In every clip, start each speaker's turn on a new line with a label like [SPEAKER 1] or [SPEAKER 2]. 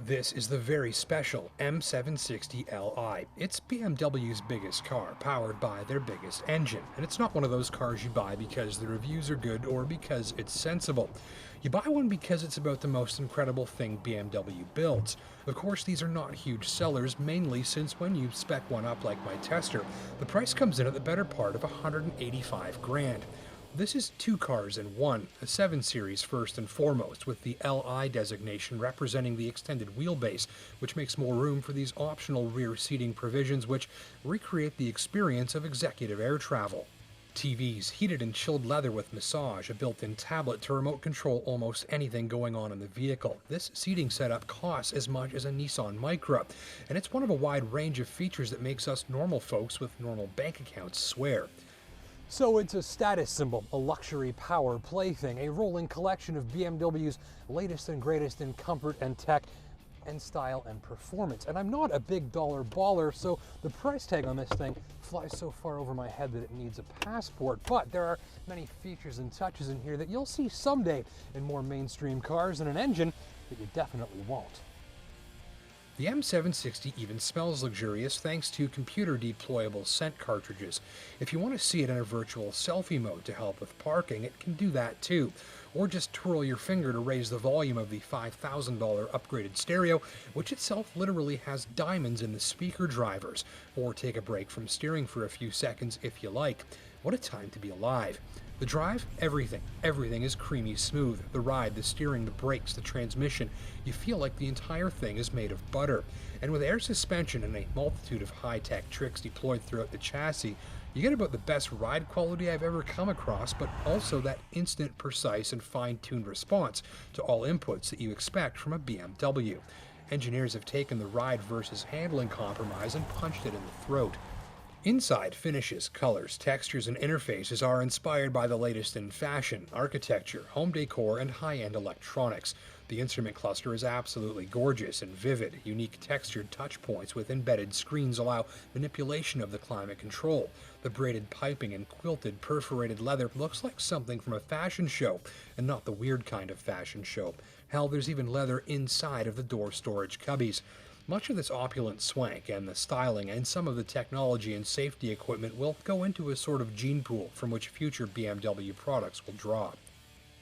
[SPEAKER 1] This is the very special M760 Li. It's BMW's biggest car, powered by their biggest engine. And it's not one of those cars you buy because the reviews are good or because it's sensible. You buy one because it's about the most incredible thing BMW builds. Of course, these are not huge sellers, mainly since when you spec one up like my tester, the price comes in at the better part of 185 grand. This is two cars in one, a 7 Series first and foremost, with the LI designation representing the extended wheelbase, which makes more room for these optional rear seating provisions which recreate the experience of executive air travel. TVs, heated and chilled leather with massage, a built-in tablet to remote control almost anything going on in the vehicle. This seating setup costs as much as a Nissan Micra, and it's one of a wide range of features that makes us normal folks with normal bank accounts swear. So it's a status symbol, a luxury power plaything, a rolling collection of BMW's latest and greatest in comfort and tech and style and performance. And I'm not a big dollar baller, so the price tag on this thing flies so far over my head that it needs a passport. But there are many features and touches in here that you'll see someday in more mainstream cars, and an engine that you definitely won't. The M760 even smells luxurious thanks to computer deployable scent cartridges. If you want to see it in a virtual selfie mode to help with parking, it can do that too. Or just twirl your finger to raise the volume of the $5,000 upgraded stereo, which itself literally has diamonds in the speaker drivers. Or take a break from steering for a few seconds if you like. What a time to be alive. The drive? Everything. Everything is creamy smooth. The ride, the steering, the brakes, the transmission. You feel like the entire thing is made of butter. And with air suspension and a multitude of high-tech tricks deployed throughout the chassis, you get about the best ride quality I've ever come across, but also that instant, precise, and fine-tuned response to all inputs that you expect from a BMW. Engineers have taken the ride versus handling compromise and punched it in the throat. Inside finishes, colors, textures, and interfaces are inspired by the latest in fashion, architecture, home decor, and high-end electronics. The instrument cluster is absolutely gorgeous and vivid. Unique textured touch points with embedded screens allow manipulation of the climate control. The braided piping and quilted perforated leather looks like something from a fashion show, and not the weird kind of fashion show. Hell, there's even leather inside of the door storage cubbies. Much of this opulent swank and the styling and some of the technology and safety equipment will go into a sort of gene pool from which future BMW products will draw.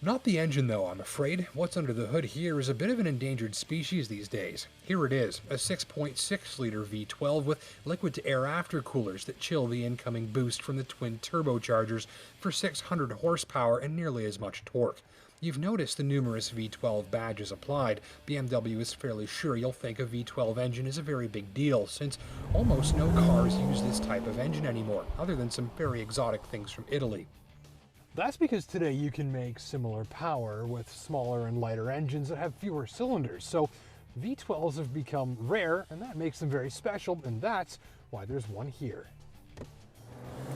[SPEAKER 1] Not the engine though, I'm afraid. What's under the hood here is a bit of an endangered species these days. Here it is, a 6.6-liter V12 with liquid-to-air aftercoolers that chill the incoming boost from the twin turbochargers for 600 horsepower and nearly as much torque. You've noticed the numerous V12 badges applied. BMW is fairly sure you'll think a V12 engine is a very big deal, since almost no cars use this type of engine anymore, other than some very exotic things from Italy. That's because today you can make similar power with smaller and lighter engines that have fewer cylinders, so V12s have become rare, and that makes them very special, and that's why there's one here.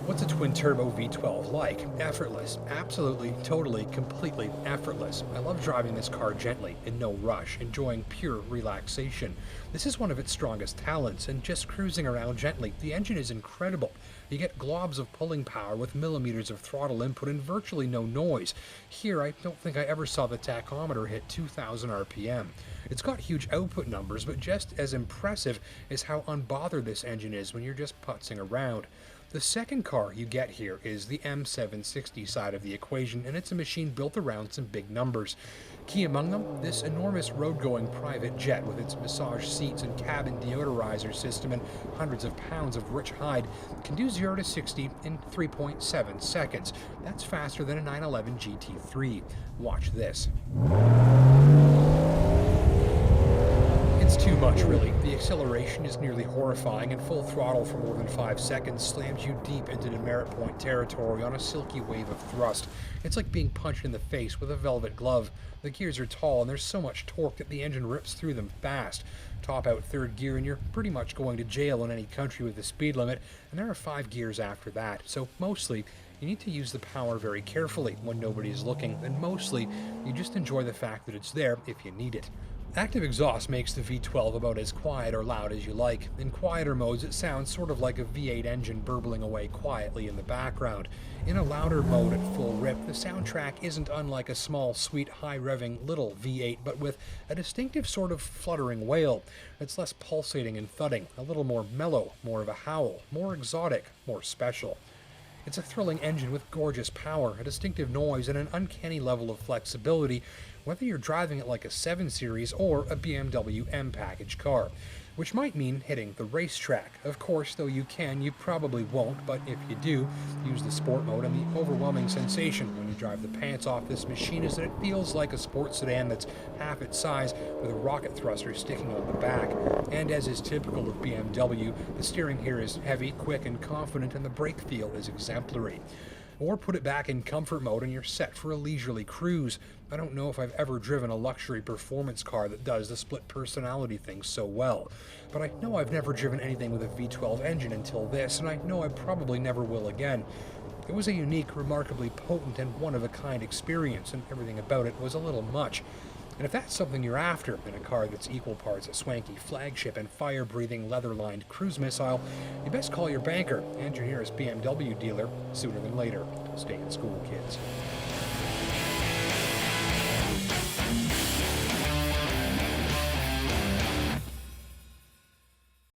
[SPEAKER 1] What's a twin-turbo V12 like? Effortless. Absolutely, totally, completely effortless. I love driving this car gently, in no rush, enjoying pure relaxation. This is one of its strongest talents, and just cruising around gently, the engine is incredible. You get globs of pulling power with millimeters of throttle input and virtually no noise. Here, I don't think I ever saw the tachometer hit 2,000 RPM. It's got huge output numbers, but just as impressive is how unbothered this engine is when you're just putzing around. The second car you get here is the M760 side of the equation, and it's a machine built around some big numbers. Key among them, this enormous road-going private jet with its massage seats and cabin deodorizer system and hundreds of pounds of rich hide can do 0 to 60 in 3.7 seconds. That's faster than a 911 GT3. Watch this. It's too much, really. The acceleration is nearly horrifying, and full throttle for more than 5 seconds slams you deep into demerit point territory on a silky wave of thrust. It's like being punched in the face with a velvet glove. The gears are tall, and there's so much torque that the engine rips through them fast. Top out third gear, and you're pretty much going to jail in any country with the speed limit, and there are 5 gears after that, so mostly you need to use the power very carefully when nobody's looking, and mostly you just enjoy the fact that it's there if you need it. Active exhaust makes the V12 about as quiet or loud as you like. In quieter modes, it sounds sort of like a V8 engine burbling away quietly in the background. In a louder mode at full rip, the soundtrack isn't unlike a small, sweet, high-revving little V8, but with a distinctive sort of fluttering wail. It's less pulsating and thudding, a little more mellow, more of a howl, more exotic, more special. It's a thrilling engine with gorgeous power, a distinctive noise, and an uncanny level of flexibility, whether you're driving it like a 7 Series or a BMW M package car, which might mean hitting the racetrack. Of course, though you probably won't, but if you do, use the sport mode, and the overwhelming sensation when you drive the pants off this machine is that it feels like a sports sedan that's half its size with a rocket thruster sticking on the back. And as is typical of BMW, the steering here is heavy, quick, and confident, and the brake feel is exemplary. Or put it back in comfort mode and you're set for a leisurely cruise. I don't know if I've ever driven a luxury performance car that does the split personality thing so well, but I know I've never driven anything with a V12 engine until this, and I know I probably never will again. It was a unique, remarkably potent, and one-of-a-kind experience, and everything about it was a little much. And if that's something you're after in a car that's equal parts a swanky flagship and fire-breathing, leather-lined cruise missile, you best call your banker and your nearest BMW dealer sooner than later. Stay in school, kids.